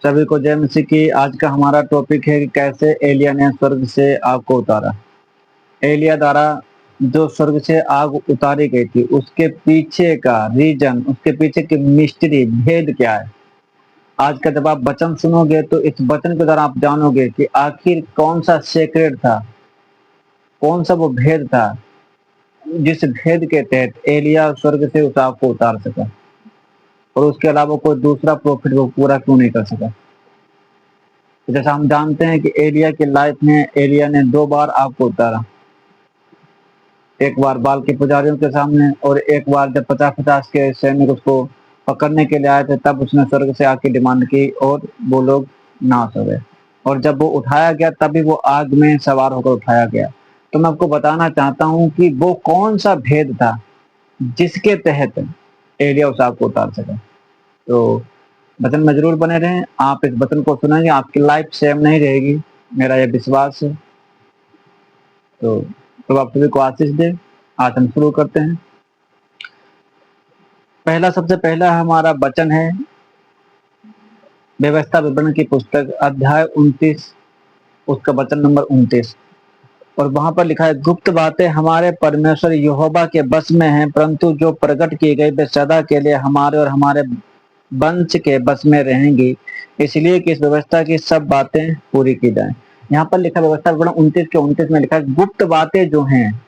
सभी को जय मसीह की। आज का हमारा टॉपिक है कि कैसे एलिया ने स्वर्ग से आग को उतारा। एलिया द्वारा जो स्वर्ग से आग उतारी गई थी उसके पीछे का रीजन, उसके पीछे की मिस्ट्री, भेद क्या है। आज का जब आप वचन सुनोगे तो इस वचन के द्वारा आप जानोगे कि आखिर कौन सा सेक्रेट था, कौन सा वो भेद था जिस भेद के तहत एलिया स्वर्ग से उस आग को उतार सका और उसके अलावा कोई दूसरा प्रॉफिट वो पूरा क्यों नहीं कर सका। जैसा हम जानते हैं कि एलिया की लाइफ में एलिया ने 2 बार आग को उतारा। एक बार बाल के पुजारियों के सामने और एक बार जब 50-50 के सैनिक उसको पकड़ने के लिए आए थे तब उसने स्वर्ग से आग की डिमांड की और वो लोग नाश हो गए। और जब वो उठाया गया तभी वो आग में सवार होकर उठाया गया। तो मैं आपको बताना चाहता हूँ कि वो कौन सा भेद था जिसके तहत एलिया उस आग को उतार सका। तो वचन में जरूर बने रहें। आप इस वचन को सुनेंगे, आपकी लाइफ सेम नहीं रहेगी, मेरा यह विश्वास है। तो आप सभी को आशीष दे। आज हम शुरू करते हैं। सबसे पहला हमारा वचन है व्यवस्था विवरण की पुस्तक अध्याय 29, उसका वचन नंबर 29। और वहां पर लिखा है, गुप्त बातें हमारे परमेश्वर यहोवा के बस में हैं, परंतु जो प्रकट की गई वे सदा के लिए हमारे और हमारे वंश के बस में रहेंगी, इसलिए कि इस व्यवस्था की सब बातें पूरी की जाएं। यहाँ पर लिखा व्यवस्था विवरण 29 के 29 में लिखा है, गुप्त बातें जो हैं,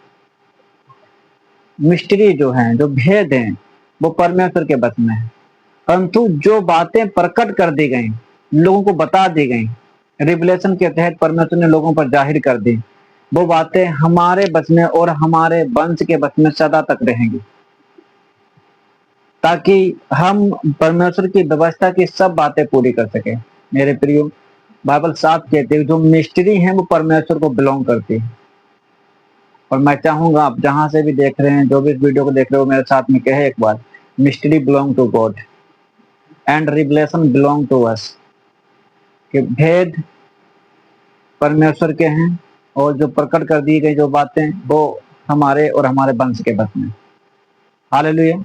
मिस्ट्री जो हैं, जो भेद हैं, वो परमेश्वर के बस में है, परंतु जो बातें प्रकट कर दी गई, लोगों को बता दी गई, रिवलेशन के तहत परमेश्वर ने लोगों पर जाहिर कर दी, वो बातें हमारे बस में और हमारे वंश के बस में सदा तक रहेंगी, ताकि हम परमेश्वर की व्यवस्था की सब बातें पूरी कर सके। मेरे प्रियो, बाइबल साफ कहते हैं जो मिस्ट्री है वो परमेश्वर को बिलोंग करती है। और मैं चाहूंगा आप जहां से भी देख रहे हैं, जो भी इस वीडियो को देख रहे हो, मेरे साथ में कहे एक बार, mystery belong to God and revelation belong to us. कि भेद परमेश्वर के हैं और जो प्रकट कर दी गई जो बातें वो हमारे और हमारे वंश के बस में। हालेलुया।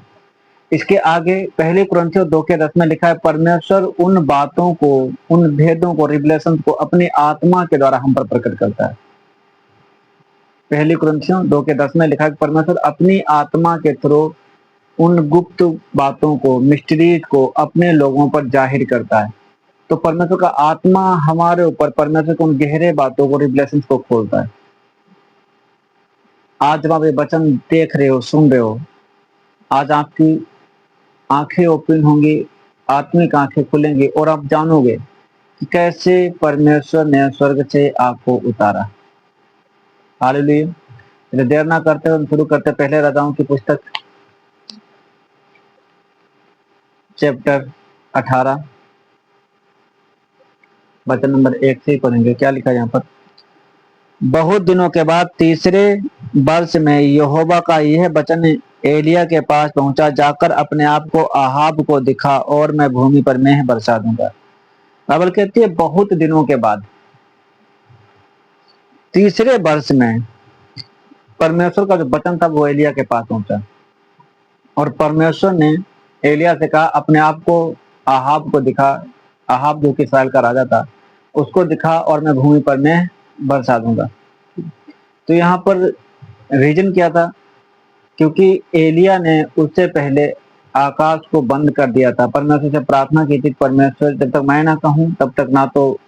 इसके आगे पहले कुरिन्थियों 2:10 में लिखा है, परमेश्वर उन बातों को, उन भेदों को, रिवलेशन को अपनी आत्मा के द्वारा हम पर प्रकट करता है। पहले कुरिन्थियों 2:10 में लिखा है, परमेश्वर अपनी आत्मा के थ्रू उन गुप्त बातों को, मिस्ट्रीज को अपने लोगों पर जाहिर करता है। तो परमेश्वर का आत्मा हमारे ऊपर परमेश्वर के उन गहरे बातों को, रिवलेशन को खोलता है। आज जब आप ये वचन देख रहे हो, सुन रहे हो, आज आपकी आंखें ओपन होंगी, आत्मिक आंखें खुलेंगी और आप जानोगे कि कैसे परमेश्वर ने स्वर्ग से आपको उतारा। हालेलुया। देर ना करते हुए हम शुरू करते। पहले राजाओं की पुस्तक चैप्टर 18 वचन नंबर 1 से ही पढ़ेंगे। क्या लिखा है यहाँ पर, बहुत दिनों के बाद तीसरे वर्ष में यहोवा का यह वचन एलिया के पास पहुंचा, जाकर अपने आप को आहाब को दिखा और मैं भूमि पर मेंह बरसा दूंगा। बाइबल कहती है बहुत दिनों के बाद, तीसरे वर्ष में परमेश्वर का जो वचन था वो एलिया के पास पहुंचा और परमेश्वर ने एलिया से कहा अपने आप को आहाब को दिखा। आहाब जो कि इस्राएल का राजा था, उसको दिखा और मैं भूमि पर मेंह बरसा दूंगा। तो यहाँ पर रीजन क्या था, क्योंकि एलिया ने उससे पहले आकाश को बंद कर दिया था। परमेश्वर से प्रार्थना की थी, परमेश्वर जब तक मैं ना कहूं तब तक ना तो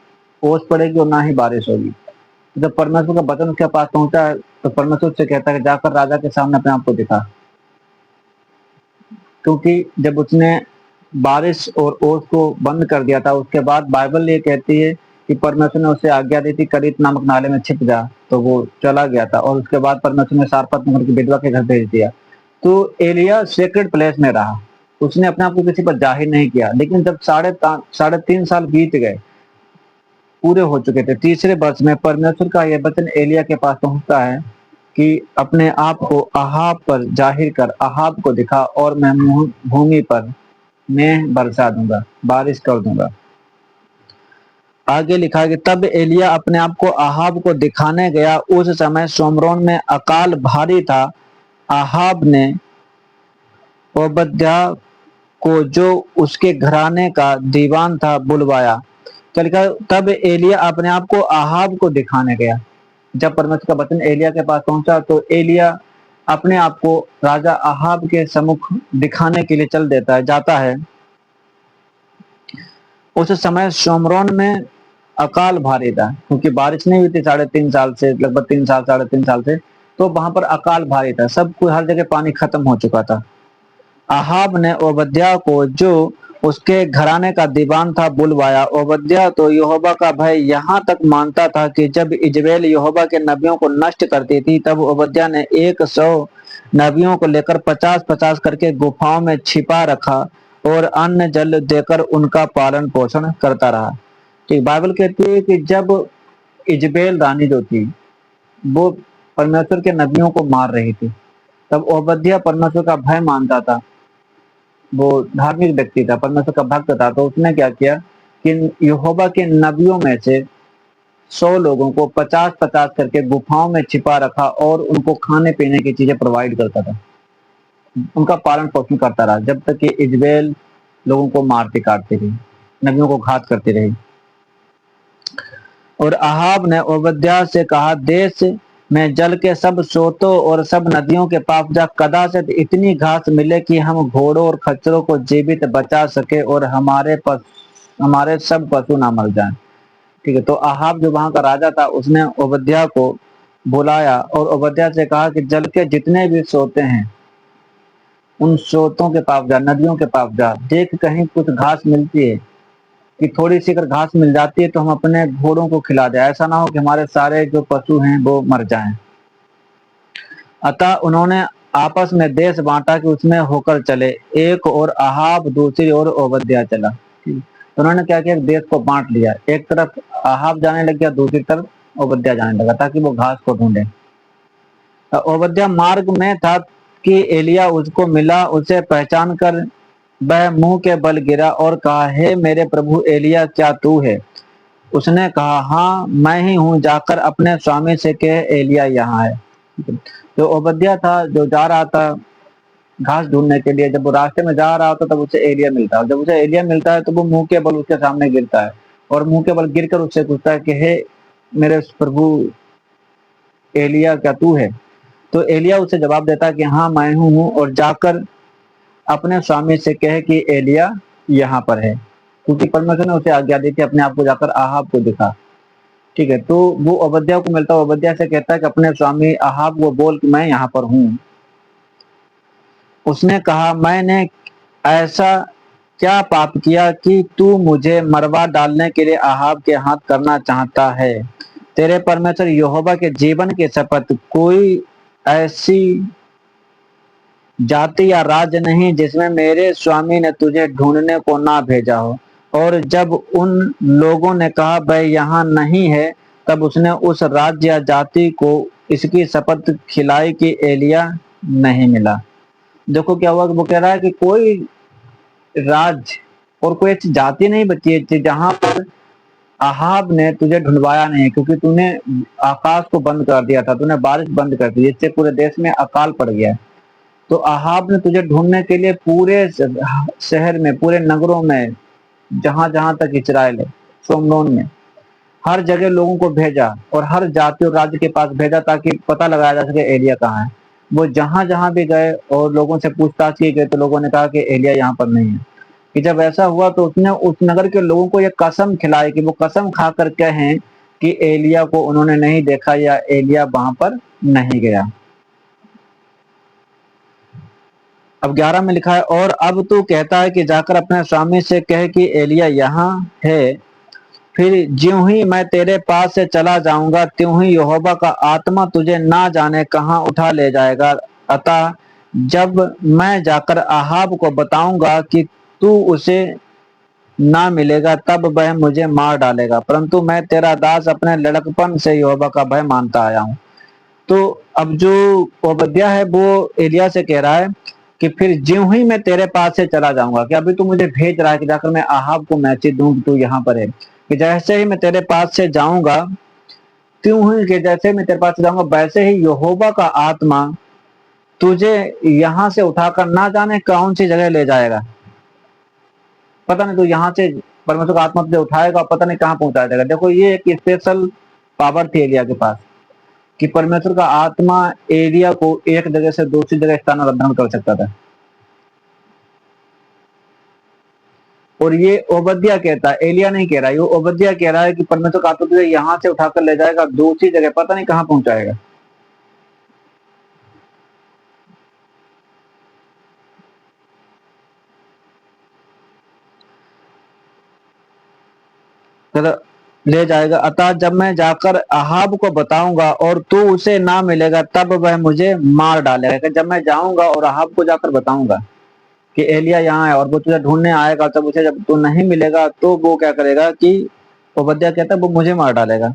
ओस पड़ेगी और ना ही बारिश होगी। जब परमेश्वर का वचन उसके पास पहुंचा तो परमेश्वर से कहता है जाकर राजा के सामने अपने आप को दिखा, क्योंकि जब उसने बारिश और ओस को बंद कर दिया था उसके बाद बाइबल ये कहती है कि परमेश्वर ने उसे आज्ञा दी थी करीत नामक नाले में छिप जा, तो वो चला गया था और उसके बाद परमेश्वर ने सारपत नगर की विधवा के घर भेज दिया। तो एलिया सेक्रेट प्लेस में रहा, उसने अपने आप को किसी पर जाहिर नहीं किया। लेकिन जब 3.5 साल बीत गए, पूरे हो चुके थे, तीसरे वर्ष में परमेश्वर का यह वचन एलिया के पास पहुंचता है कि अपने आप को आहाब पर जाहिर कर, आहाब को दिखा और मैं भूमि पर मैं बरसा दूंगा, बारिश कर दूंगा। आगे लिखा है कि तब एलिया अपने आप को आहाब को दिखाने गया। उस समय सोमरोन में अकाल भारी था। आहाब ने ओबद्याह को, जो उसके घराने का दीवान था, बुलवाया क्या लिखा है, तब एलिया अपने आप को आहाब को दिखाने गया। जब परमेश्वर का वचन एलिया के पास पहुंचा तो एलिया अपने आप को राजा आहाब के सम्मुख दिखाने के लिए चल देता है, जाता है। उस समय शोमरोन में अकाल भारी था, क्योंकि बारिश नहीं हुई थी 3.5 साल से, लगभग 3 साल 3.5 साल से। तो वहां पर अकाल भारी था, सब कुछ हर जगह पानी खत्म हो चुका था। आहाब ने ओबद्याह को, जो उसके घराने का दीवान था, बुलवाया। ओबद्याह तो यहोवा का भय यहाँ तक मानता था कि जब इजबेल यहोवा के नबियों को नष्ट करती थी, तब ओबद्याह ने 100 नबियों को लेकर 50-50 करके गुफाओं में छिपा रखा और अन्न जल देकर उनका पालन पोषण करता रहा। ठीक, बाइबल कहती है कि जब इजबेल रानी जो थी वो परमेश्वर के नबियों को मार रही थी, तब ओबद्याह परमेश्वर का भय मानता था, वो धार्मिक व्यक्ति था, परमेश्वर का भक्त था। तो उसने क्या किया कि यहोवा के नबियों में से 100 लोगों को 50-50 करके गुफाओं में छिपा रखा और उनको खाने पीने की चीजें प्रोवाइड करता था, उनका पालन पोषण करता रहा, जब तक कि इजबेल लोगों को मारती काटती रही, नबियों को घात करती रही। और आहाब ने ओबद्याह से कहा, देश में जल के सब स्रोतों और सब नदियों के पास जा, कदाचित इतनी घास मिले कि हम घोड़ों और खच्चरों को जीवित बचा सके और हमारे सब पशु ना मर जाएं। ठीक है, तो आहाब जो वहां का राजा था, उसने ओबद्याह को बुलाया और ओबद्याह से कहा कि जल के जितने भी स्रोते हैं उन स्रोतों के पास जा, नदियों के पास जा, देख कहीं कुछ घास मिलती है, कि थोड़ी सी अगर घास मिल जाती है तो हम अपने घोड़ों को खिला दें, ऐसा ना हो कि हमारे सारे जो पशु हैं वो मर जाएं। अतः उन्होंने आपस में देश बांटा कि उसमें होकर चले, एक और आहाब दूसरी ओर ओबद्याह चला। तो उन्होंने क्या किया, देश को बांट लिया, एक तरफ आहाब जाने लग गया, दूसरी तरफ ओबद्याह जाने लगा, ताकि वो घास को ढूंढे। ओबद्याह मार्ग में था कि एलिया उसको मिला, उसे पहचान कर वह मुंह के बल गिरा और कहा, हे मेरे प्रभु एलिया, क्या तू है? उसने कहा, हाँ मैं ही हूँ, जाकर अपने स्वामी से कह एलिया यहाँ है। तो ओबद्याह था जो जा रहा था घास ढूंढने के लिए, जब वो रास्ते में जा रहा होता तब उसे एलिया मिलता है, जब उसे एलिया मिलता है तो वो मुंह के बल उसके सामने गिरता है और मुंह के बल गिरकर उससे पूछता है कि हे मेरे प्रभु एलिया, क्या तू है? तो एलिया उसे जवाब देता है कि हाँ मैं हूँ, और जाकर अपने स्वामी से कहे कि एलिया यहाँ पर है, क्योंकि परमेश्वर ने उसे आज्ञा दी थी अपने आप को जाकर आहाब को दिखा। ठीक है, तो वो ओबद्याह को मिलता है, ओबद्याह से कहता है कि अपने स्वामी आहाब को बोल कि मैं यहाँ पर हूँ। उसने कहा, मैंने ऐसा क्या पाप किया कि तू मुझे मरवा डालने के लिए आहाब के हाथ करना चाहता है? तेरे परमेश्वर यहोवा के जीवन की शपथ, कोई ऐसी जाति या राज्य नहीं जिसमें मेरे स्वामी ने तुझे ढूंढने को ना भेजा हो। और जब उन लोगों ने कहा वह यहाँ नहीं है, तब उसने उस राज्य या जाति को इसकी शपथ खिलाई कि एलिया नहीं मिला। देखो क्या हुआ, वो कह रहा है कि कोई राज्य और कोई ऐसी जाति नहीं बची है जहां पर आहाब ने तुझे ढूंढवाया नहीं, क्योंकि तूने आकाश को बंद कर दिया था, तूने बारिश बंद कर दी, इससे पूरे देश में अकाल पड़ गया। तो आहाब ने तुझे ढूंढने के लिए पूरे शहर में, पूरे नगरों में, जहां जहां तक इजराइल है, सोमरोन में, हर जगह लोगों को भेजा और हर जाति और राज्य के पास भेजा, ताकि पता लगाया जा सके एलिया कहाँ है। वो जहां जहां भी गए और लोगों से पूछताछ की गई तो लोगों ने कहा कि एलिया यहाँ पर नहीं है। कि जब ऐसा हुआ तो उसने उस नगर के लोगों को यह कसम खिलाई कि वो कसम खा कर कहें कि एलिया को उन्होंने नहीं देखा या एलिया वहां पर नहीं गया। अब 11 में लिखा है, और अब तू कहता है कि जाकर अपने स्वामी से कहे कि एलिया यहाँ है, फिर ज्यों ही मैं तेरे पास से चला जाऊंगा त्यों ही यहोवा का आत्मा तुझे ना जाने कहाँ उठा ले जाएगा। अतः जब मैं जाकर आहाब को बताऊंगा कि तू उसे ना मिलेगा, तब वह मुझे मार डालेगा, परंतु मैं तेरा दास अपने लड़कपन से यहोवा का भय मानता आया हूँ। तो अब जो ओबद्याह है वो एलिया से कह रहा है कि फिर ज्यों ही मैं तेरे पास से चला जाऊंगा, कि अभी तू मुझे भेज रहा है कि जाकर मैं आहाब को मैसेज दूं कि तू यहाँ पर है, कि जैसे ही मैं तेरे पास से जाऊंगा, त्यों ही कि जैसे मैं तेरे पास से जाऊंगा वैसे ही यहोवा का आत्मा तुझे यहाँ से उठाकर ना जाने कौन सी जगह ले जाएगा। पता नहीं तू यहाँ से परमेश्वर का आत्मा तुझे उठाएगा और पता नहीं कहाँ पहुंचा देगा। देखो ये एक स्पेशल पावर थी एलिया के पास कि परमेश्वर का आत्मा एलिया को एक जगह से दूसरी जगह स्थानांतरण कर सकता था। और ये ओबद्या कहता है, एलिया नहीं कह रहा, ये ओबद्या कह रहा है कि परमेश्वर का आत्मा तुझे यहाँ से उठाकर ले जाएगा, दूसरी जगह पता नहीं कहाँ पहुंचाएगा। तो ले जाएगा। अतः जब मैं जाकर अहाब को बताऊंगा और तू उसे ना मिलेगा, तब वह मुझे मार डालेगा। जब मैं जाऊंगा और अहाब को जाकर बताऊंगा कि एलिया यहाँ है और वो तुझे ढूंढने आएगा, तब उसे जब तू नहीं मिलेगा तो वो क्या करेगा कि ओबद्या कहता है वो मुझे मार डालेगा।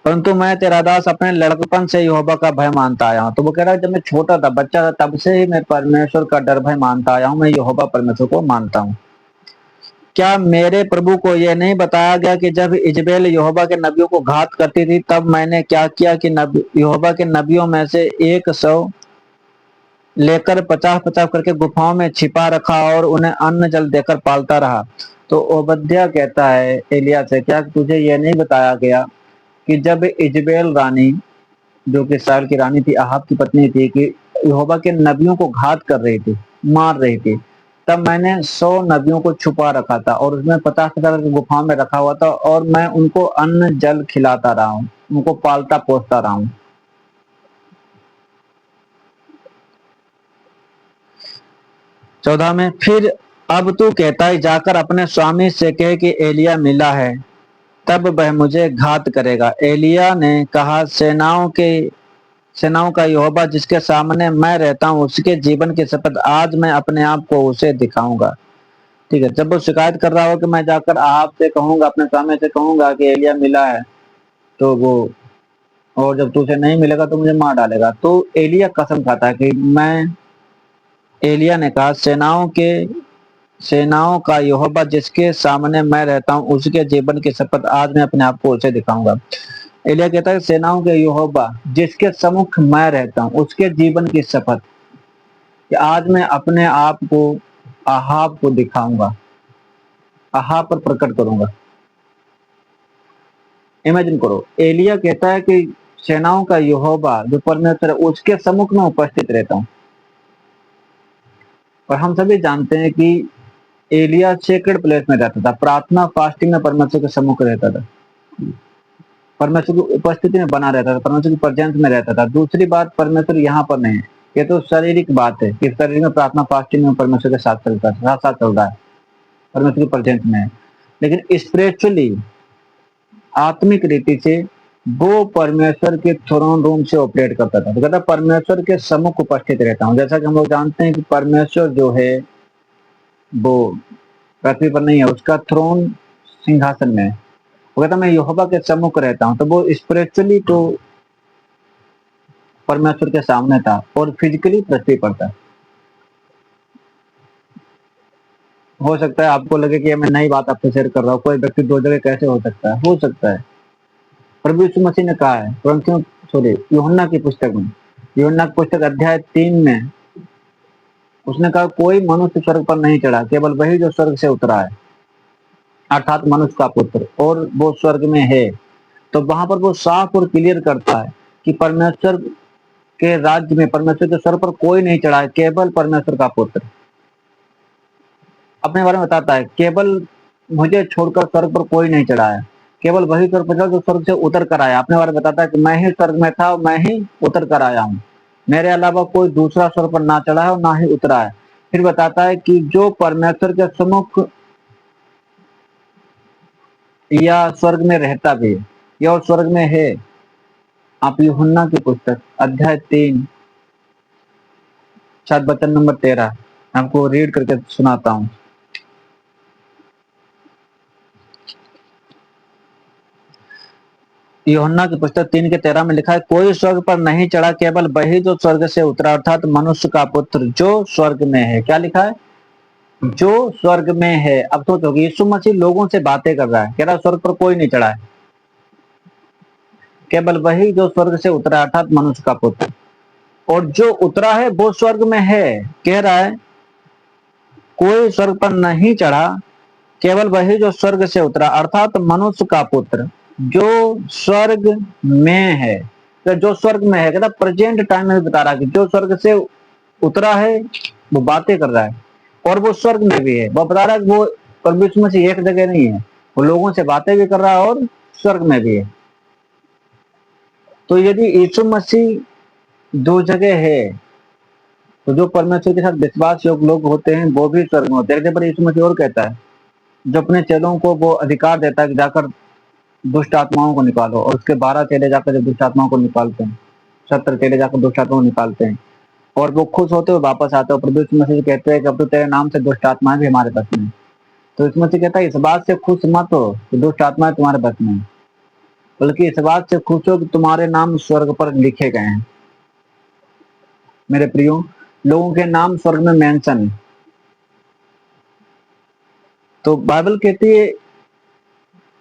परंतु मैं तेरा दास अपने लड़कपन से यहोवा का भय मानता आया हूँ। तो वो कह रहा है जब मैं छोटा था, बच्चा था, तब से ही मैं परमेश्वर का डर भय मानता आया हूँ, मैं यहोवा परमेश्वर को मानता हूँ। क्या मेरे प्रभु को यह नहीं बताया गया कि जब इजबेल यहोवा के नबियों को घात करती थी, तब मैंने क्या किया कि यहोवा के नबियों में से 100 लेकर 50-50 करके गुफाओं में छिपा रखा और उन्हें अन्न जल देकर पालता रहा। तो ओबद्या कहता है एलिया से, क्या तुझे यह नहीं बताया गया कि जब इजबेल रानी, जो कि इसराइल की रानी थी, अहाब की पत्नी थी, कि यहोवा के नबियों को घात कर रही थी, मार रही थी, तब मैंने 100 नबियों को छुपा रखा था और उसमें 50-50 गुफाओं में रखा हुआ था और मैं उनको अन्न जल खिलाता रहा हूँ, उनको पालता पोसता रहा हूँ। 14 में, फिर अब तू कहता है जाकर अपने स्वामी से कहे कि एलिया मिला है, तब वह मुझे घात करेगा। एलिया ने कहा, सेनाओं का यहोवा जिसके सामने मैं रहता हूँ, उसके जीवन की शपथ, आज मैं अपने आप को उसे दिखाऊंगा। ठीक है, जब वो शिकायत कर रहा हो कि मैं जाकर आप से कहूंगा, अपने स्वामी से कहूंगा कि एलिया मिला है, तो वो, और जब तुझे नहीं मिलेगा तो मुझे मार डालेगा। तो एलिया कसम खाता है कि मैं, एलिया ने कहा, सेनाओं का यहोवा जिसके सामने मैं रहता हूँ, उसके जीवन की शपथ, आज मैं अपने आप को उसे दिखाऊंगा। एलिया कहता है सेनाओं के यहोवा जिसके सम्मुख मैं रहता हूँ, उसके जीवन की शपथ कि आज मैं अपने आप को अहाब को दिखाऊंगा, अहाब पर प्रकट करूंगा। इमेजिन करो, एलिया कहता है कि सेनाओं का यहोवा जो परमेश्वर है, उसके सम्मुख में उपस्थित रहता हूँ। और हम सभी जानते हैं कि एलिया सेक्रेड प्लेस में रहता था, प्रार्थना फास्टिंग में परमेश्वर के सम्मुख रहता था, परमेश्वर की उपस्थिति में बना रहता था, परमेश्वर की प्रेजेंस में रहता था। दूसरी बात, परमेश्वर यहाँ पर नहीं है, ये तो शारीरिक बात है कि शरीर में प्रार्थना फास्टिंग में परमेश्वर के साथ चलता है, साथ साथ चल रहा है, परमेश्वर की प्रेजेंस में है। लेकिन स्पिरिचुअली, आत्मिक रीति से वो परमेश्वर के थ्रोन रूम से ऑपरेट करता था। तो कहता परमेश्वर के सम्मुख उपस्थित रहता हूँ। जैसा कि हम लोग जानते हैं कि परमेश्वर जो है वो पृथ्वी पर नहीं है, उसका थ्रोन सिंहासन में है। वो कहता मैं यहोवा के सम्मुख रहता हूँ। तो वो स्पिरिचुअली तो परमेश्वर के सामने था और फिजिकली पृथ्वी पर था। हो सकता है आपको लगे कि मैं नई बात आपसे शेयर कर रहा हूँ, कोई व्यक्ति दो जगह कैसे हो सकता है, हो सकता है। प्रभु यीशु मसीह ने कहा है, परंतु सॉरी, यूहन्ना की पुस्तक में, यूहन्ना की पुस्तक अध्याय 3 में उसने कहा कोई मनुष्य स्वर्ग पर नहीं चढ़ा, केवल वही जो स्वर्ग से उतरा है, अर्थात मनुष्य का पुत्र, और वो स्वर्ग में है। तो वहां पर वो साफ और क्लियर करता है कि परमेश्वर के राज्य में, परमेश्वर के स्वर्ग पर कोई नहीं चढ़ा है, केवल परमेश्वर का पुत्र। अपने बारे में बताता है, केवल मुझे छोड़कर स्वर्ग पर कोई नहीं चढ़ा है, केवल वही स्वर्ग पर जो स्वर्ग से उतर कर आया। अपने बारे में बताता है कि मैं ही स्वर्ग में था, मैं ही उतर कर आया हूँ, मेरे अलावा कोई दूसरा स्वर्ग पर ना चढ़ा है और ना ही उतरा है। फिर बताता है कि जो परमेश्वर के सम्मुख या स्वर्ग में रहता भी है या और स्वर्ग में है। आप यूहन्ना की पुस्तक अध्याय 3 शायद वचन नंबर 13 आपको रीड करके सुनाता हूँ। यूहन्ना की पुस्तक 3:13 में लिखा है, कोई स्वर्ग पर नहीं चढ़ा, केवल वही जो स्वर्ग से उतरा, अर्थात मनुष्य का पुत्र जो स्वर्ग में है। क्या लिखा है? जो स्वर्ग में है। अब सोचो कि यीशु मसीह लोगों से बातें कर रहा है, कह रहा स्वर्ग पर कोई नहीं चढ़ा है, केवल वही जो स्वर्ग से उतरा, अर्थात मनुष्य का पुत्र। और जो उतरा है वो स्वर्ग में है, कह रहा है कोई स्वर्ग पर नहीं चढ़ा, केवल वही जो स्वर्ग से उतरा, अर्थात मनुष्य का पुत्र जो स्वर्ग में है। तो जो स्वर्ग में है, कहता प्रेजेंट टाइम में बता रहा है कि जो स्वर्ग से उतरा है वो बातें कर रहा है, और वो स्वर्ग में भी है। वो बता रहा है कि वो परमेश्वर में से एक जगह नहीं है, वो लोगों से बातें भी कर रहा है और स्वर्ग में भी है। तो यदि यीशु मसीह दो जगह है, तो जो परमेश्वर के साथ विश्वास योग्य लोग होते हैं वो भी स्वर्ग में होते हैं। पर यीशु मसीह और कहता है, जो अपने चेलों को वो अधिकार देता है कि जाकर दुष्ट आत्माओं को निकालो, और उसके 12 चेले जाकर जब दुष्ट आत्माओं को निकालते हैं, 70 चेले जाकर दुष्ट आत्माओं को निकालते हैं, और वो खुश होते हुए वापस आते हैं, प्रभु यीशु मसीह कहते हैं कि अब तो तेरे नाम से दुष्ट आत्माएं भी हमारे बस में। तो यीशु मसीह कहता है इस बात से खुश मत हो कि दुष्ट आत्माएं तुम्हारे बस में, बल्कि इस बात से खुश हो कि तुम्हारे नाम स्वर्ग पर लिखे गए हैं। मेरे प्रियो, लोगों के नाम स्वर्ग में मेंशन है। तो बाइबल कहती है,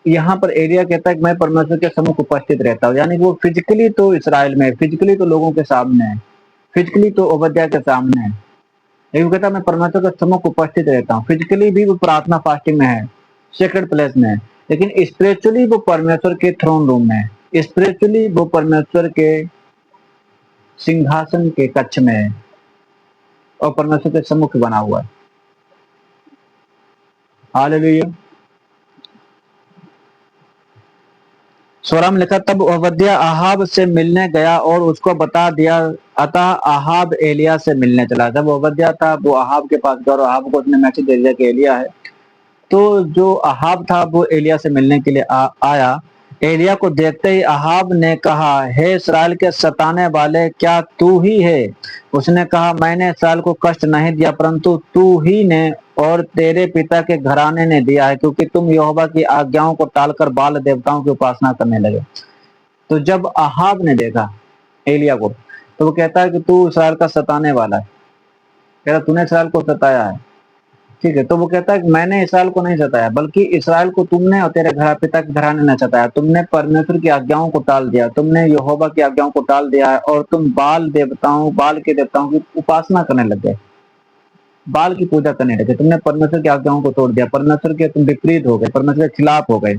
यहाँ पर एलिया कहता है कि मैं परमेश्वर के सम्मुख उपस्थित रहता हूँ, यानी वो फिजिकली तो इसराइल में है, फिजिकली तो लोगों के सामने है, फिजिकली तो ओबद्याह के सामने है, लेकिन कहता है मैं परमेश्वर के सम्मुख उपस्थित रहता हूँ। फिजिकली भी वो प्रार्थना फास्टिंग में है, सेक्रेट प्लेस में है, लेकिन स्पिरिचुअली वो परमेश्वर के थ्रोन रूम में है, स्पिरिचुअली वो परमेश्वर के सिंहासन के कक्ष में है, और परमेश्वर के सम्मुख बना हुआ है। हालेलुया। स्वरम लिखा, तब ओबद्याह आहाब से मिलने गया और उसको बता दिया, अतः आहाब एलिया से मिलने चला। जब ओबद्याह था वो आहाब के पास गया और आहाब को उसने मैसेज दे दिया कि एलिया है। तो जो आहाब था वो एलिया से मिलने के लिए आया। एलिया को देखते ही आहाब ने कहा, हे इस्राएल के सताने वाले, क्या तू ही है? उसने कहा, मैंने इस्राएल को कष्ट नहीं दिया, परंतु तू ही ने और तेरे पिता के घराने ने दिया है, क्योंकि तुम यहोवा की आज्ञाओं को टालकर बाल देवताओं की उपासना करने लगे। तो जब आहाब ने देखा एलिया को, तो वो कहता है कि तू इस्राएल का सताने वाला है, कहता तूने इस्राएल को सताया है। ठीक है, तो वो कहता है कि मैंने इसराइल को नहीं सताया, बल्कि इसराइल को तुमने और तेरे घर पिता के घराने ने सताया। तुमने परमेश्वर की आज्ञाओं को टाल दिया, तुमने यहोवा की आज्ञाओं को टाल दिया है, और तुम बाल के देवताओं की उपासना करने लग गए, बाल की पूजा करने लगे। तुमने परमेश्वर की आज्ञाओं को तोड़ दिया, परमेश्वर के तुम विपरीत हो गए, परमेश्वर के खिलाफ हो गए।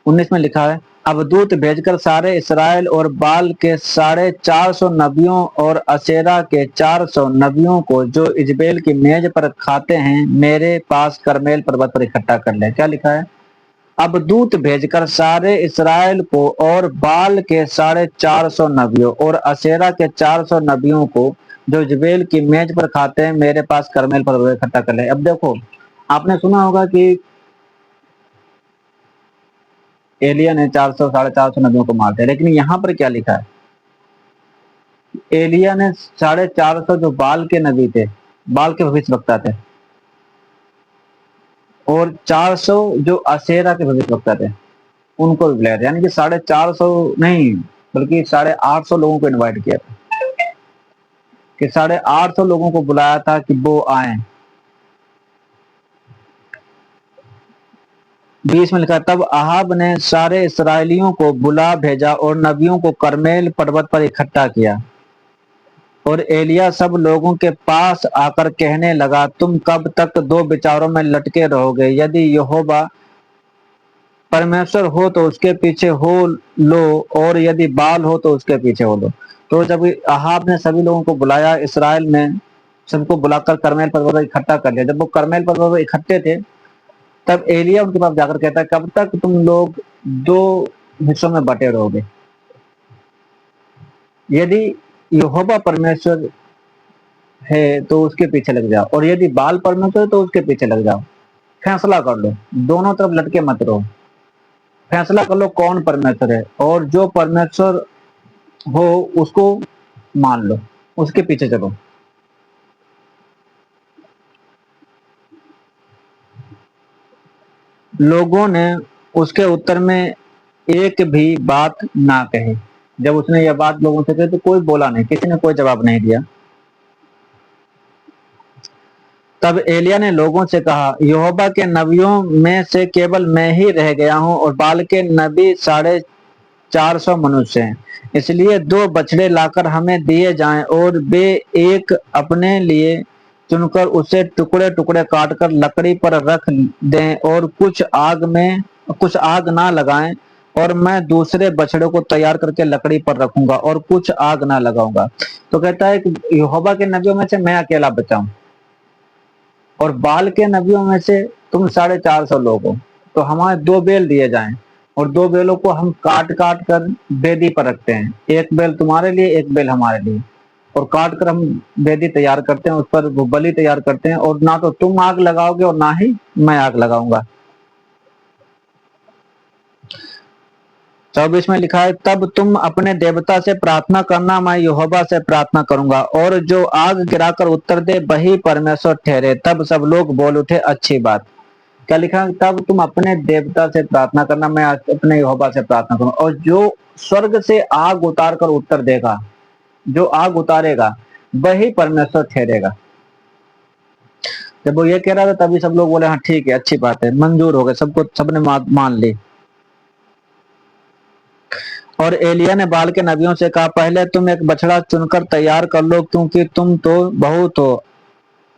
19 में लिखा है, अब दूत भेजकर सारे इसराइल और बाल के 450 नबियों और अशेरा के 400 नबियों को जो इजबेल की मेज पर खाते हैं मेरे पास करमेल पर्वत पर इकट्ठा कर ले। क्या लिखा है? अब दूत भेजकर सारे इसराइल को और बाल के 450 नबियों और अशेरा के 400 नबियों को जो इजबेल की मेज पर खाते हैं मेरे पास करमेल पर्वत इकट्ठा कर ले। अब देखो, आपने सुना होगा कि एलिया ने 400 450 नबियों को मार दिया, लेकिन यहाँ पर क्या लिखा है? एलिया ने 450 जो बाल के नबी थे, बाल के भविष्यवक्ता थे, और 400 जो अशेरा के भविष्यवक्ता थे उनको भी बुलाया था। यानी कि 450 नहीं, बल्कि 850 लोगों को इनवाइट किया था, कि 850 लोगों को बुलाया था कि वो आए। 20 में लिखा, तब आहाब ने सारे इसराइलियों को बुला भेजा और नबियों को करमेल पर्वत पर इकट्ठा किया। और एलिया सब लोगों के पास आकर कहने लगा, तुम कब तक दो विचारों में लटके रहोगे? यदि यहोवा परमेश्वर हो तो उसके पीछे हो लो, और यदि बाल हो तो उसके पीछे हो लो। तो जब आहाब ने सभी लोगों को बुलाया, इसराइल में सबको बुलाकर करमेल पर्वत पर इकट्ठा कर लिया। जब वो करमेल पर्वत पर इकट्ठे थे, तब एलिया उनके पास जाकर कहता है, कब तक तुम लोग दो हिस्सों में बटे रहोगे? यदि यहोवा परमेश्वर है तो उसके पीछे लग जाओ, और यदि बाल परमेश्वर है तो उसके पीछे लग जाओ। फैसला कर लो, दोनों तरफ लटके मत रहो। फैसला कर लो कौन परमेश्वर है, और जो परमेश्वर हो उसको मान लो, उसके पीछे चलो। लोगों ने उसके उत्तर में एक भी बात ना कही। जब उसने यह बात लोगों से कही तो कोई बोला नहीं, किसी ने कोई जवाब नहीं दिया। तब एलिया ने लोगों से कहा, यहोवा के नबियों में से केवल मैं ही रह गया हूँ, और बाल के नबी 450 मनुष्य हैं। इसलिए 2 बछड़े लाकर हमें दिए जाएं, और वे एक अपने लिए चुनकर उसे टुकड़े टुकड़े काटकर लकड़ी पर रख दें और कुछ आग ना लगाएं, और मैं दूसरे बछड़े को तैयार करके लकड़ी पर रखूंगा और कुछ आग ना लगाऊंगा। तो कहता है कि यहोवा के नबियों में से मैं अकेला बचा हूं, और बाल के नबियों में से तुम 450 लोग हो, तो हमारे 2 बैल दिए जाएं, और 2 बैलों को हम काट काट कर वेदी पर रखते हैं, एक बैल तुम्हारे लिए, एक बैल हमारे लिए, और काट कर हम वेदी तैयार करते हैं, उस पर वो बलि तैयार करते हैं, और ना तो तुम आग लगाओगे और ना ही मैं आग लगाऊंगा। 24 में लिखा है, तब तुम अपने देवता से प्रार्थना करना, मैं यहोवा से प्रार्थना करूंगा, और जो आग गिराकर उत्तर दे वही परमेश्वर ठहरे। तब सब लोग बोल उठे, अच्छी बात। क्या लिखा है? तब तुम अपने देवता से प्रार्थना करना, मैं अपने यहोवा से प्रार्थना करूंगा, और जो स्वर्ग से आग उतार कर उत्तर देगा, जो आग उतारेगा वही परमेश्वर ठहरेगा। जब वो ये कह रहा था तभी सब लोग बोले हाँ ठीक है, अच्छी बात है, मंजूर हो गए, सबको सबने मान ली। और एलिया ने बाल के नबियों से कहा, पहले तुम एक बछड़ा चुनकर तैयार कर लो, क्योंकि तुम तो बहुत हो।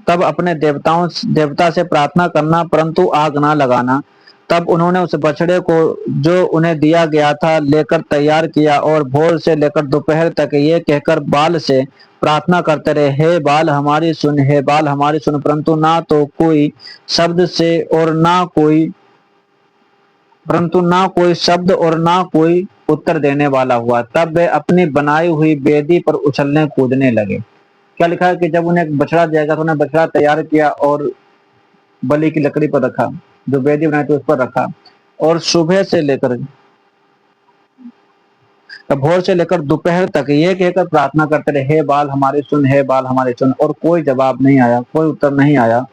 तब अपने देवता से प्रार्थना करना, परंतु आग ना लगाना। तब उन्होंने उस बछड़े को जो उन्हें दिया गया था लेकर तैयार किया, और भोर से लेकर दोपहर तक ये कहकर बाल से प्रार्थना करते रहे, हे बाल हमारी सुन, हे बाल हमारी सुन, परंतु ना कोई शब्द और ना कोई उत्तर देने वाला हुआ। तब वे अपनी बनाई हुई वेदी पर उछलने कूदने लगे। क्या लिखा है कि जब उन्हें एक बछड़ा दिया गया तो उन्हें बछड़ा तैयार किया और बलि की लकड़ी पर रखा, जो वेदी बनाई थी उस पर रखा, और सुबह से लेकर भोर से लेकर दोपहर तक ये कहकर प्रार्थना करते रहे, हे बाल हमारे सुन, हे बाल हमारे सुन, और कोई जवाब नहीं आया, कोई उत्तर नहीं आया।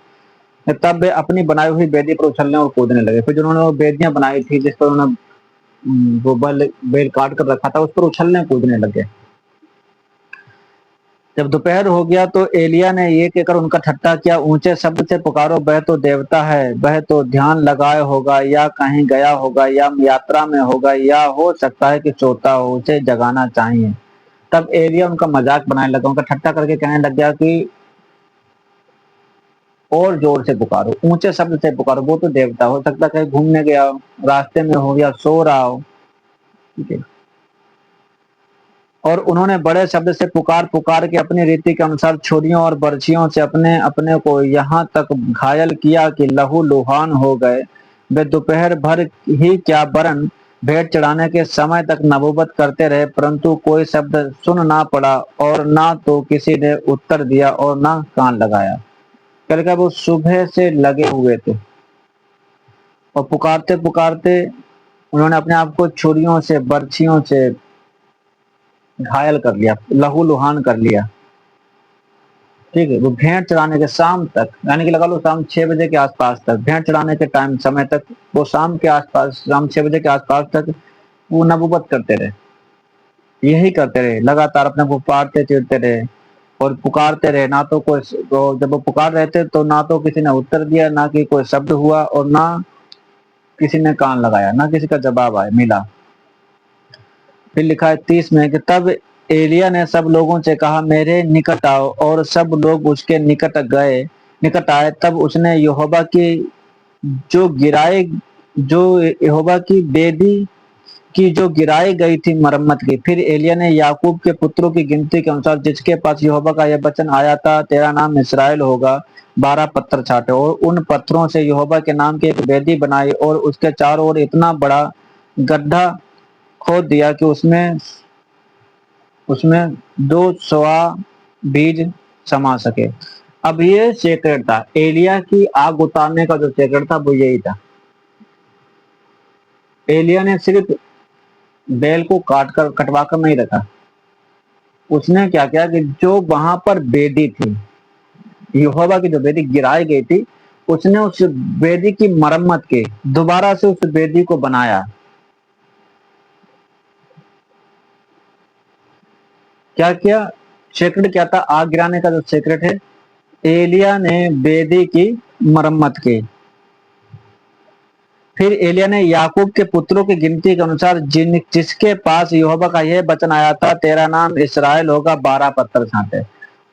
तब वे अपनी बनाई हुई वेदी पर उछलने और कूदने लगे। फिर जिन्होंने वो वेदियां बनाई थी जिस पर उन्होंने वो बेल काट कर रखा था, उस पर उछलने कूदने लगे। जब दोपहर हो गया तो एलिया ने ये कहकर उनका ठट्ठा किया, ऊंचे शब्द से पुकारो, वह तो देवता है, वह तो ध्यान लगाए होगा, या कहीं गया होगा, या यात्रा में होगा, या हो सकता है कि सोता हो, उसे जगाना चाहिए। तब एलिया उनका मजाक बनाने लगा, उनका ठट्ठा करके कहने लग गया कि और जोर से पुकारो, ऊंचे शब्द से पुकारो, वो तो देवता, हो सकता है कहीं घूमने गया हो, रास्ते में हो, या सो रहा हो। ठीक है। और उन्होंने बड़े शब्द से पुकार पुकार के अपनी रीति के अनुसार छुरियों और बर्छियों से अपने अपने को यहाँ तक घायल किया कि लहू लुहान हो गए। वे दोपहर भर ही क्या, वरन भेंट चढ़ाने के समय तक नबूवत करते रहे, परंतु कोई शब्द सुन ना पड़ा, और ना तो किसी ने उत्तर दिया और ना कान लगाया। क्या वो सुबह से लगे हुए थे, और पुकारते पुकारते उन्होंने अपने आप को छुरियों से बर्छियों से घायल कर लिया, लहू लुहान कर लिया। ठीक है। वो भेंट चढ़ाने के शाम तक, यानी कि लगा लो शाम 6 बजे के आसपास तक, भेंट चढ़ाने के टाइम समय तक, वो शाम के आसपास, शाम 6 बजे के आसपास तक वो नबूवत करते रहे, यही करते रहे, लगातार अपने को पाटते चिरते रहे और पुकारते रहे। ना तो कोई, तो जब वो पुकार रहे थे तो ना तो किसी ने उत्तर दिया, ना कि कोई शब्द हुआ, और ना किसी ने कान लगाया, ना किसी का जवाब आया मिला। फिर लिखा है 30 में कि तब एलिया ने सब लोगों से कहा, मेरे निकट आओ, और सब लोग उसके निकट आए। तब उसने यहोवा की वेदी की जो गिराई गई थी मरम्मत की। फिर एलिया ने याकूब के पुत्रों की गिनती के अनुसार, जिसके पास यहोवा का यह वचन आया था, तेरा नाम इस्राएल होगा, 12 पत्थर छाटे, और उन पत्थरों से यहोवा के नाम की एक वेदी बनाई, और उसके चारों ओर इतना बड़ा गड्ढा खोद दिया कि उसमें उसमें 2 सवा बीज समा सके। अब ये सेक्रेट था, एलिया की आग उतारने का जो सेक्रेट था वो यही था। एलिया ने सिर्फ बैल को कटवा कर नहीं रखा, उसने क्या किया कि जो वहां पर वेदी थी, यहोवा की जो वेदी गिराई गई थी, उसने उस वेदी की मरम्मत की, दोबारा से उस वेदी को बनाया। क्या किया? सेक्रेट क्या था आग गिराने का? जो सेक्रेट है, एलिया ने वेदी की मरम्मत की। फिर एलिया ने याकूब के पुत्रों की गिनती के अनुसार, जिसके पास यहोवा का यह वचन आया था, तेरा नाम इस्राएल होगा, 12 पत्थर छांटे,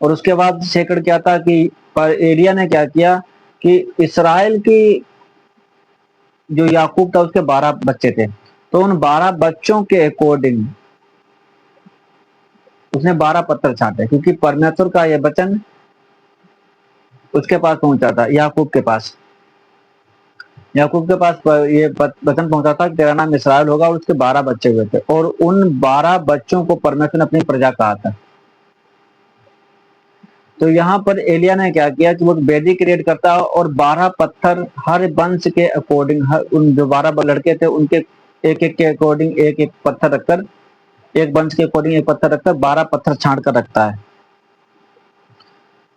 और उसके बाद सेकंड क्या था कि पर एलिया ने क्या किया कि इसराइल की जो याकूब था उसके 12 बच्चे थे, तो उन 12 बच्चों के अकॉर्डिंग उसने 12 पत्थर छांटे, क्योंकि परमेश्वर का यह वचन उसके पास पहुंचा था, याकूब के पास ये वचन पहुंचा था कि तेरा नाम इसराइल होगा, और उसके 12 बच्चे हुए थे, और उन 12 बच्चों को परमेश्वर ने अपनी प्रजा कहा था। तो यहाँ पर एलिया ने क्या किया कि वो वेदी क्रिएट करता है, और 12 पत्थर हर वंश के अकॉर्डिंग, हर उन जो 12 लड़के थे उनके एक एक के अकॉर्डिंग एक एक पत्थर रखकर, एक वंश के अकॉर्डिंग एक पत्थर रखकर 12 पत्थर छांट कर रखता है,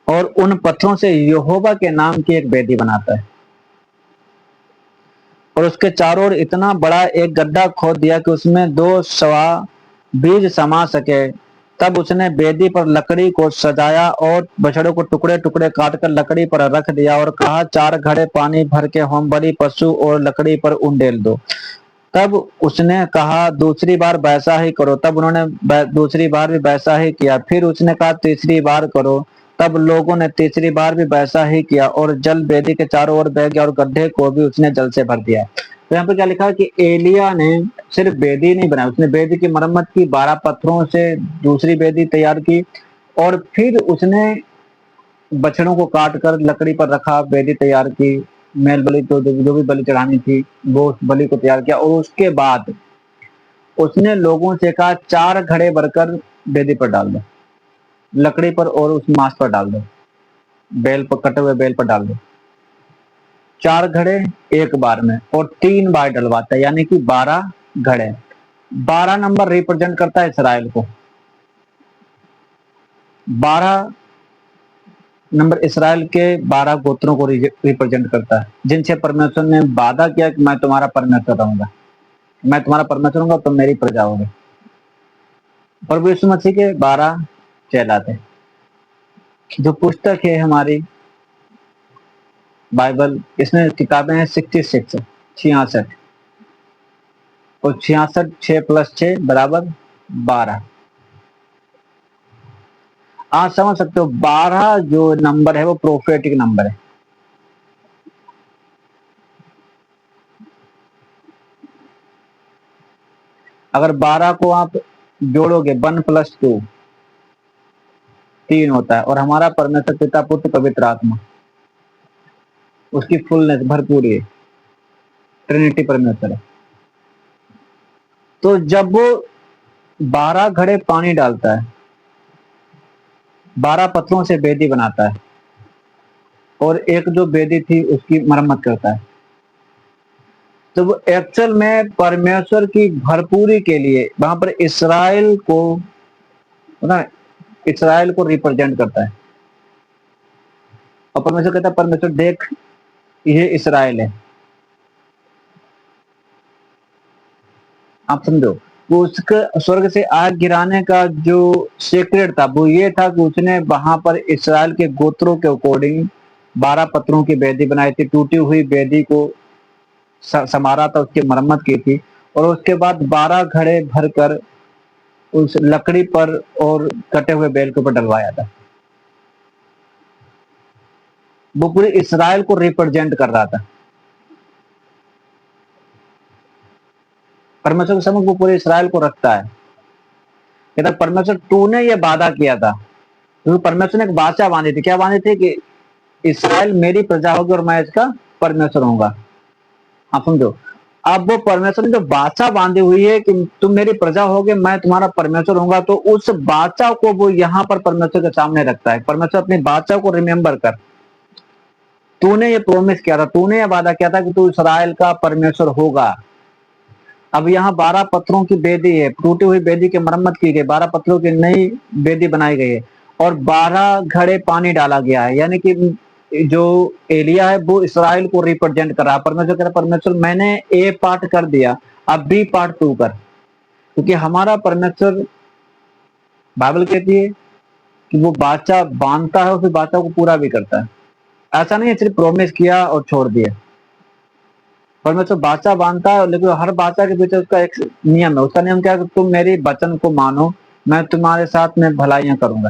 और उन पत्थरों से यहोवा के नाम की एक वेदी बनाता है, और उसके चारों ओर इतना बड़ा एक गड्ढा खोद दिया कि उसमें 2 सवा बीज समा सके। तब उसने वेदी पर लकड़ी को सजाया और बछड़े को टुकड़े टुकड़े काट कर लकड़ी पर रख दिया, और कहा 4 घड़े पानी भर के होम बलि पशु और लकड़ी पर उंडेल दो। तब उसने कहा दूसरी बार वैसा ही करो। तब उन्होंने दूसरी बार भी वैसा ही किया। फिर उसने कहा तीसरी बार करो। तब लोगों ने तीसरी बार भी वैसा ही किया, और जल वेदी के चारों ओर बह गया, और गड्ढे को भी उसने जल से भर दिया। तो यहाँ पे क्या लिखा है कि एलिया ने सिर्फ वेदी नहीं बनाई, उसने वेदी की मरम्मत की, 12 पत्थरों से दूसरी वेदी तैयार की, और फिर उसने बछड़ों को काट कर लकड़ी पर रखा, वेदी तैयार की, मेल बलि तो जो भी बलि चढ़ानी थी वो उस बलि को तैयार किया, और उसके बाद उसने लोगों से कहा 4 घड़े भरकर वेदी पर डाल दो, लकड़ी पर और उस मांस पर डाल दो, बेल पर, कटे हुए बेल पर डाल दो। 4 घड़े एक बार में, और 3 बार डलवाता है, यानी कि 12 घड़े। 12 नंबर रिप्रेजेंट करता है इसराइल को, 12 नंबर इसराइल के 12 गोत्रों को रिप्रेजेंट करता है, जिनसे परमेश्वर ने वादा किया कि मैं तुम्हारा परमेश्वर रहूंगा, मैं तुम्हारा परमेश्वर हूंगा, तुम मेरी प्रजा होगे। प्रभु यीशु मसीह के 12 कहलाते। जो पुस्तक है हमारी बाइबल, इसमें किताबें हैं 66, 66, और 66, 6 + 6 = 12। आप समझ सकते हो 12 जो नंबर है वो प्रोफेटिक नंबर है। अगर 12 को आप जोड़ोगे 1 + 2 3 होता है, और हमारा परमेश्वर पिता पुत्र पवित्र आत्मा, उसकी फुलनेस भरपूर है, ट्रिनिटी परमेश्वर है। तो जब वो 12 घड़े पानी डालता है, 12 पत्थरों से वेदी बनाता है, और एक जो वेदी थी उसकी मरम्मत करता है, तो वो एक्चुअल में परमेश्वर की भरपूरी के लिए वहां पर इसराइल को, ना, इसराइल को रिप्रेजेंट करता है। और परमेश्वर कहता है, परमेश्वर देख ये इसराइल है। आप समझो, वो उसके स्वर्ग से आग गिराने का जो सीक्रेट था वो ये था कि उसने वहां पर इसराइल के गोत्रों के अकॉर्डिंग 12 पत्थरों की वेदी बनाई थी, टूटी हुई वेदी को संवारा था, उसकी मरम्मत की थी, और उसके बाद 12 घड़े भरकर उस लकड़ी पर और कटे हुए बेल के ऊपर डलवाया था। वो पूरे इसराइल को रिप्रेजेंट कर रहा था। परमेश्वर के समक्ष वो पूरे इसराइल को रखता है। कहता परमेश्वर तूने ये वादा किया था, क्योंकि परमेश्वर ने एक वाचा बांधी थी। क्या बांधी थी? कि इसराइल मेरी प्रजा होगी और मैं इसका परमेश्वर होऊंगा। आप समझो, अब वो परमेश्वर ने जो वाचा बांधी हुई है कि तुम मेरी प्रजा होगे, मैं तुम्हारा परमेश्वर होऊंगा, तो उस वाचा को वो यहाँ पर परमेश्वर के सामने रखता है। परमेश्वर अपनी वाचा को रिमेम्बर कर, तूने ये प्रोमिस किया था, तूने ये वादा किया था कि तू इसराइल का परमेश्वर होगा। अब यहाँ 12 पत्थरों की वेदी है, टूटी हुई वेदी की मरम्मत की गई, 12 पत्थरों की नई वेदी बनाई गई है, और 12 घड़े पानी डाला गया है। यानी कि जो एलिया है वो इसराइल को रिप्रेजेंट कर रहा है। परमेश्वर कह रहा है, परमेश्वर मैंने ए पार्ट कर दिया, अब बी पार्ट तू कर। क्योंकि हमारा परमेश्वर, बाइबल कहती है कि वो बाचा बांधता है और फिर बाचा को पूरा भी करता है। ऐसा नहीं है सिर्फ प्रोमिस किया और छोड़ दिया। परमेश्वर बाचा बांधता है, लेकिन हर बाचा के पीछे उसका एक नियम है। उसका नियम क्या है? कि तुम मेरी वचन को मानो, मैं तुम्हारे साथ में भलाइयां करूंगा।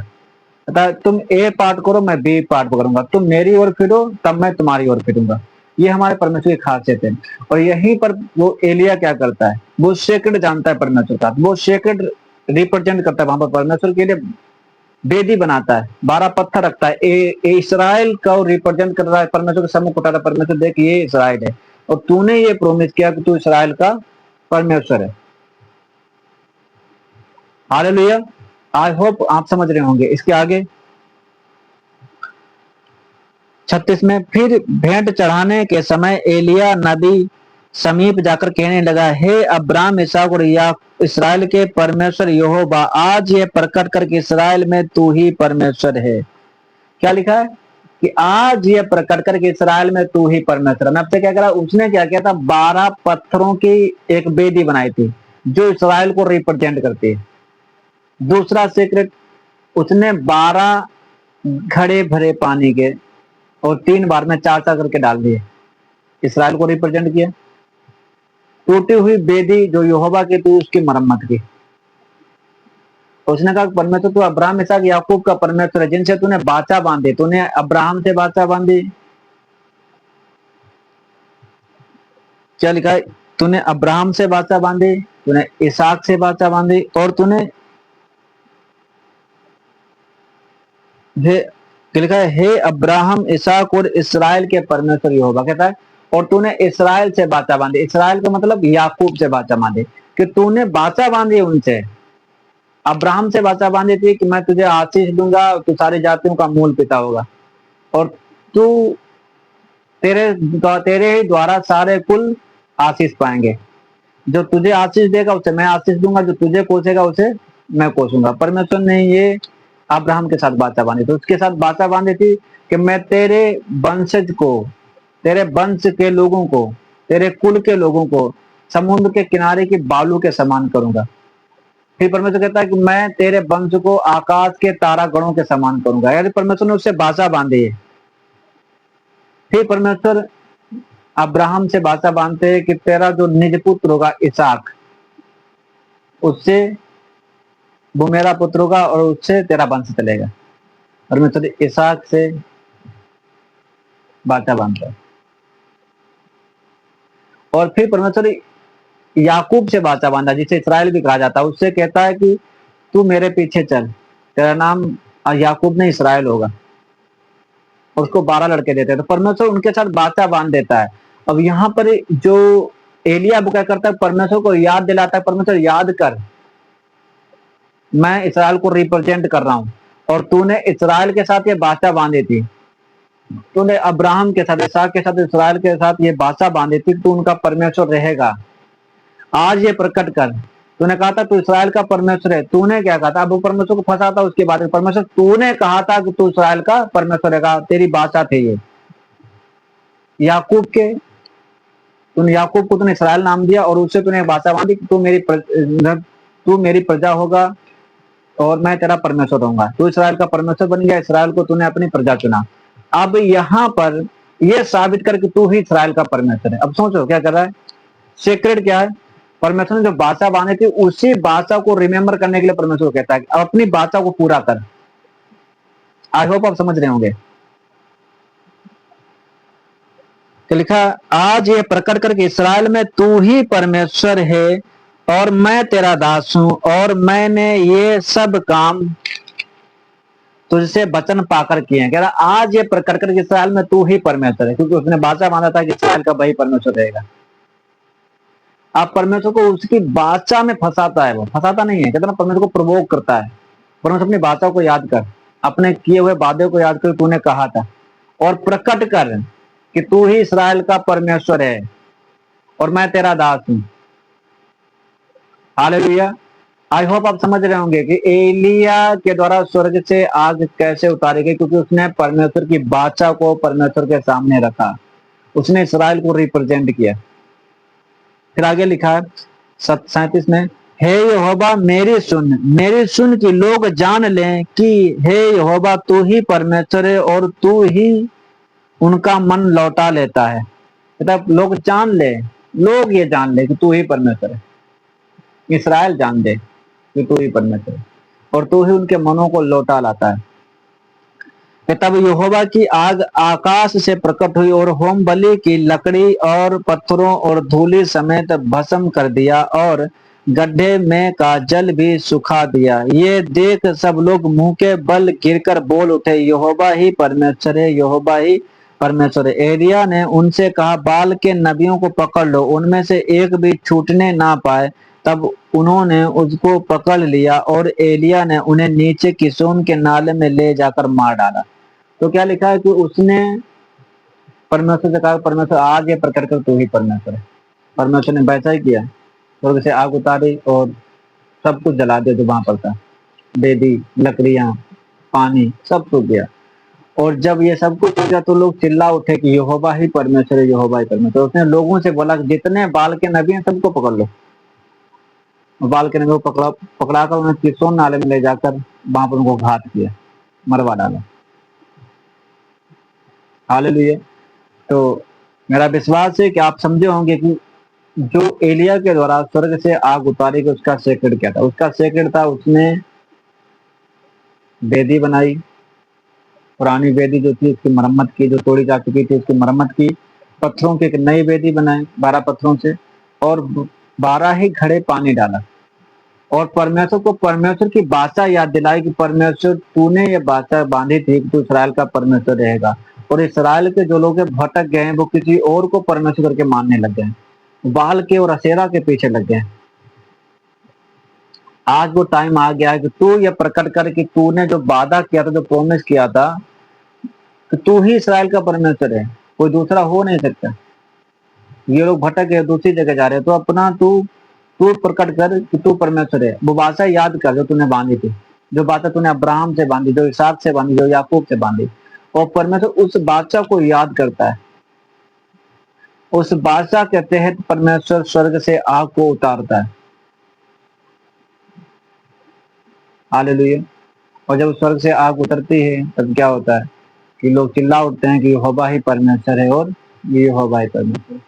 कहता है तुम ए पार्ट करो, मैं बी पार्ट करूंगा, तुम मेरी ओर फिरो तब मैं तुम्हारी ओर फिरूंगा। ये हमारे परमेश्वर की खासियत है। और यहीं पर वो एलिया क्या करता है, वो सेक्रेट जानता है परमेश्वर का, वो सेक्रेट रिप्रेजेंट करता है वहां पर परमेश्वर के लिए, वेदी बनाता है, 12 पत्थर रखता है, इसराइल का रिप्रेजेंट कर रहा है, परमेश्वर के सम्मुख उठा रहा है, परमेश्वर देख ये इसराइल है और तूने ये प्रोमिस किया कि तू इसराइल का परमेश्वर है। हालेलुया। आई होप आप समझ रहे होंगे। इसके आगे 36 में, फिर भेंट चढ़ाने के समय एलिया नबी समीप जाकर कहने लगा, हे अब्राम, इसहाक और इसराइल के परमेश्वर यहोवा, आज ये प्रकट कर कि इसराइल में तू ही परमेश्वर है। क्या लिखा है कि आज ये प्रकट कर कि इसराइल में तू ही परमेश्वर है। मैं आपसे क्या कह रहा, उसने क्या किया था, 12 पत्थरों की एक वेदी बनाई थी जो इसराइल को रिप्रेजेंट करती है। दूसरा सीक्रेट, उसने 12 घड़े भरे पानी के और 3 बार में 4 करके डाल दिए, इसराइल को रिप्रेजेंट किया। टूटी हुई बेदी जो यहोवा की थी उसकी मरम्मत की। उसने कहा परमेश्वर तू अब्राहम इसहाक याकूब का परमेश्वर है, जिनसे तूने बाचा बांधी, तूने अब्राहम से बाचा बांधी। क्या लिखा है, तूने अब्राहम से बाचा बांधी, तूने इसहाक से बाचा बांधी, और तूने लिखा है, हे अब्राहम इसहाक और इसराइल के परमेश्वर यहोवा, कहता है, और तूने इसराइल से बाचा बांधी। इसराइल का मतलब याकूब से बाचा बांधी, कि तूने बाचा बांधी उनसे। अब्राहम से बाचा बांधी थी कि मैं तुझे आशीष दूंगा, तू सारी जातियों का मूल पिता होगा, और तू तेरे तेरे ही द्वारा सारे कुल आशीष पाएंगे। जो तुझे आशीष देगा उसे मैं आशीष दूंगा, जो तुझे कोसेगा उसे मैं कोसूंगा। परमेश्वर ने ये अब्राहम के साथ बाचा बांधी, तो उसके साथ बाचा बांधी थी कि मैं तेरे वंशज को, तेरे वंश के लोगों को, तेरे कुल के लोगों को समुद्र के किनारे की बालू के समान करूंगा। फिर परमेश्वर कहता है कि मैं तेरे वंश को आकाश के तारा गणों के समान करूंगा। यानी परमेश्वर ने उससे बाचा बांधी है। फिर परमेश्वर अब्राहम से बाचा बांधते हैं कि तेरा जो निज पुत्र होगा इसहाक, उससे वो मेरा पुत्र होगा और उससे तेरा वंश चलेगा। परमेश्वर इसहाक से बाचा बांधता है। और फिर परमेश्वर याकूब से बाचा बांधा, जिसे इसराइल भी कहा जाता है, उससे कहता है कि तू मेरे पीछे चल, तेरा नाम याकूब नहीं इसराइल होगा। और उसको 12 लड़के देते हैं, तो परमेश्वर उनके साथ बाचा बांध देता है। अब यहाँ पर जो एलिया क्या करता है, परमेश्वर को याद दिलाता है, परमेश्वर याद कर, मैं इसराइल को रिप्रेजेंट कर रहा हूं, और तूने इसराइल के साथ ये बाचा बांधी थी, तूने अब्राहम के साथ, इसहाक के साथ, इसराइल के साथ ये बाचा बांधी थी, तू उनका परमेश्वर रहेगा। आज ये प्रकट कर, तूने कहा था तू इसराइल का परमेश्वर है, तूने क्या कहा था, अब वो परमेश्वर को फंसा था। उसके बाद परमेश्वर, तूने कहा था कि तू इसराइल का परमेश्वर रहेगा, तेरी बाचा थे ये याकूब के, तूने याकूब को तूने इसराइल नाम दिया, और उससे तूने बाचा बांधी कि तू मेरी प्रजा होगा और मैं तेरा परमेश्वर रहूंगा। तू इसराइल का परमेश्वर बन गया, इसराइल को तूने अपनी प्रजा चुना। अब यहाँ पर यह साबित कर कि तू ही इसराइल का परमेश्वर है। अब सोचो क्या कर रहा है, सीक्रेट क्या है, परमेश्वर ने जो बाचा बांधी थी उसी बाचा को रिमेम्बर करने के लिए परमेश्वर कहता है कि अपनी बाचा को पूरा कर। आई होप आप समझ रहे होंगे। तो लिखा, आज ये प्रकट करके इसराइल में तू ही परमेश्वर है और मैं तेरा दास हूं, और मैंने ये सब काम तुझसे वचन पाकर किए हैं। कह रहा आज ये प्रकट करके इसराइल में तू ही परमेश्वर है, क्योंकि उसने बाचा बांधा था कि इसराइल का वही परमेश्वर रहेगा। आप परमेश्वर को उसकी बाचा में फंसाता है, वो फंसाता नहीं है, कहते ना परमेश्वर को प्रवोक करता है। परमेश्वर अपनी बाचा को याद कर, अपने किए हुए वादे को याद कर, तूने कहा था, और प्रकट कर कि तू ही इसराइल का परमेश्वर है और मैं तेरा दास हूं। हालेलुया। आई होप आप समझ रहे होंगे कि एलिया के द्वारा स्वर्ग से आग कैसे उतारी गई, क्योंकि उसने परमेश्वर की बाचा को परमेश्वर के सामने रखा, उसने इसराइल को रिप्रेजेंट किया। फिर आगे लिखा है 37 में, हे यहोवा मेरी सुन कि लोग जान लें कि हे यहोवा तू ही परमेश्वर है और तू ही उनका मन लौटा लेता है। मतलब लोग जान ले, लोग ये जान ले कि तू ही परमेश्वर है, इसराइल जान दे कि तू ही परमेश्वर है और तू ही उनके मनों को लौटा लाता है। कि तब यहोवा की आग आकाश से प्रकट हुई और होम बलि की लकड़ी और पत्थरों और धूलि समेत भस्म कर दिया और गड्ढे में का जल भी सुखा दिया। ये देख सब लोग मुंह के बल गिरकर बोल उठे, यहोवा ही परमेश्वर है, यहोवा ही परमेश्वर है। एलिया ने उनसे कहा, बाल के नबियों को पकड़ लो, उनमें से एक भी छूटने ना पाए। तब उन्होंने उसको पकड़ लिया और एलिया ने उन्हें नीचे किसोन के नाले में ले जाकर मार डाला। तो क्या लिखा है कि उसने परमेश्वर से कहा, परमेश्वर आज ये प्रकट कर तू ही परमेश्वर है। परमेश्वर ने वैसा ही किया, स्वर्ग से आग उतारी और सब कुछ जला दिया जो वहां पर था, बेदी, लकड़ियां, पानी, सब सूख गया। और जब ये सब कुछ हो गया तो लोग चिल्ला उठे कि यहोवा ही परमेश्वर है, यहोवा ही परमेश्वर। उसने लोगों से बोला कि जितने बाल के नबी हैं सबको पकड़ लो। बाल के नबी को पकड़ाकर उन्हें किसोन नाले में ले जाकर वहां पर उनको घात किया, मरवा डाला। हालेलुया। तो मेरा विश्वास है कि आप समझे होंगे कि जो एलिया के द्वारा स्वर्ग से आग उतारी गई उसका सेक्रेट क्या था। उसका सेक्रेट था, उसने वेदी बनाई, पुरानी वेदी जो थी उसकी मरम्मत की, जो तोड़ी जा चुकी थी उसकी मरम्मत की, पत्थरों की एक नई वेदी बनाई 12 पत्थरों से, और 12 ही घड़े पानी डाला। और परमेश्वर को परमेश्वर की बाचा याद दिलाई कि परमेश्वर तूने ये बाचा बांधी थी कि तू इसराइल का परमेश्वर रहेगा। और इसराइल के जो लोग भटक गए हैं वो किसी और को परमेश्वर करके मानने लग गए, बाल के और अशेरा के पीछे लग गए। आज वो टाइम आ गया है कि तू ये प्रकट कर कि तूने जो वादा किया था, जो प्रोमिस किया था कि तू ही इसराइल का परमेश्वर है, कोई दूसरा हो नहीं सकता। ये लोग भटक गए, दूसरी जगह जा रहे हैं, तो अपना तू तू प्रकट कर कि तू परमेश्वर है। वो भाषा याद कर जो तूने बांधी थी, जो बातें तूने अब्राहम से बांधी, जो इसहाक से बांधी, जो याकूब से बांधी। और परमेश्वर उस बादशाह को याद करता है, उस बादशाह के तहत परमेश्वर स्वर्ग से आग को उतारता है। हालेलुया। और जब स्वर्ग से आग उतरती है तब क्या होता है कि लोग चिल्ला उठते हैं कि यहोवा ही परमेश्वर है और ये यहोवा ही परमेश्वर।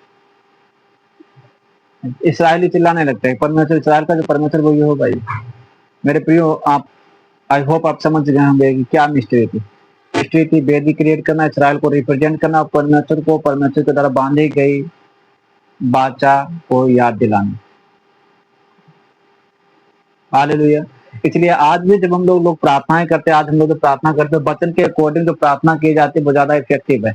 इसराइली चिल्लाने लगते हैं, परमेश्वर इसराइल का जो परमेश्वर वो यहोवा ही। मेरे प्रियो, आप आई होप आप समझ गए होंगे कि क्या मिस्ट्री थी। मिस्ट्री थी वेदी क्रिएट करना, इसराइल को रिप्रेजेंट करना, परमेश्वर को परमेश्वर के द्वारा बांधी गई बाचा को याद दिलाना। हालेलुया। इसलिए आज भी जब हम लोग प्रार्थनाएं करते हैं, आज हम लोग जो प्रार्थना करते हैं वचन के अकॉर्डिंग जो प्रार्थना की जाती है वो ज्यादा इफेक्टिव है।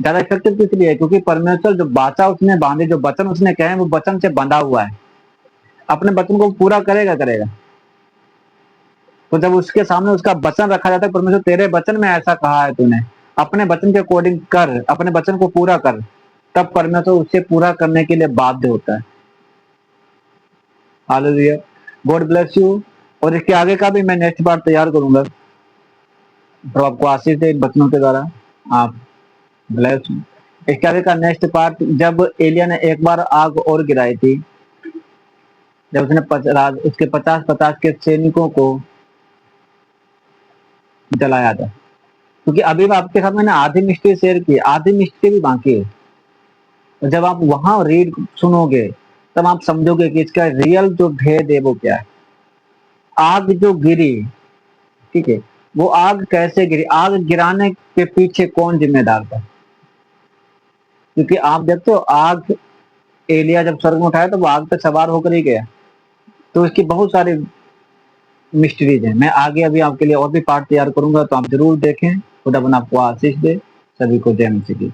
ज्यादा इफेक्टिव किस लिए है? क्योंकि परमेश्वर जो बाचा उसने बांधे, जो वचन उसने कहे वो वचन से बंधा हुआ है, अपने वचन को पूरा करेगा करेगा। तो जब उसके सामने उसका वचन रखा जाता है, परमेश्वर तेरे वचन में ऐसा कहा है, तूने अपने वचन के अकॉर्डिंग कर, अपने वचन को पूरा कर, तब परमेश्वर उसे पूरा करने के लिए बाध्य होता है। हालेलुया। God bless you. और इसके आगे का भी मैं नेक्स्ट पार्ट तैयार करूंगा, तो आपको आशीष दे इन वचनों के द्वारा। आप ब्लेस। इसके आगे का नेक्स्ट पार्ट, जब एलिया ने एक बार आग और गिराई थी, जब उसने उसके 50-50 के सैनिकों को जलाया था। क्योंकि अभी आपके साथ मैंने आधी मिस्ट्री शेयर की, आधी मिस्ट्री भी बाकी है। तो जब आप वहां रीड सुनोगे तब आप समझोगे कि इसका रियल जो भेद है वो क्या है। आग जो गिरी, ठीक है, वो आग कैसे गिरी, आग गिराने के पीछे कौन जिम्मेदार था। क्योंकि आप देखते हो आग, एलिया जब स्वर्ग में उठाया तो वो आग पे सवार होकर ही गया। तो इसकी बहुत सारी मिस्ट्रीज है। मैं आगे अभी आपके लिए और भी पार्ट तैयार करूंगा, तो आप जरूर देखें। खुदा बना आपको आशीष दे। सभी को जय मसीह की।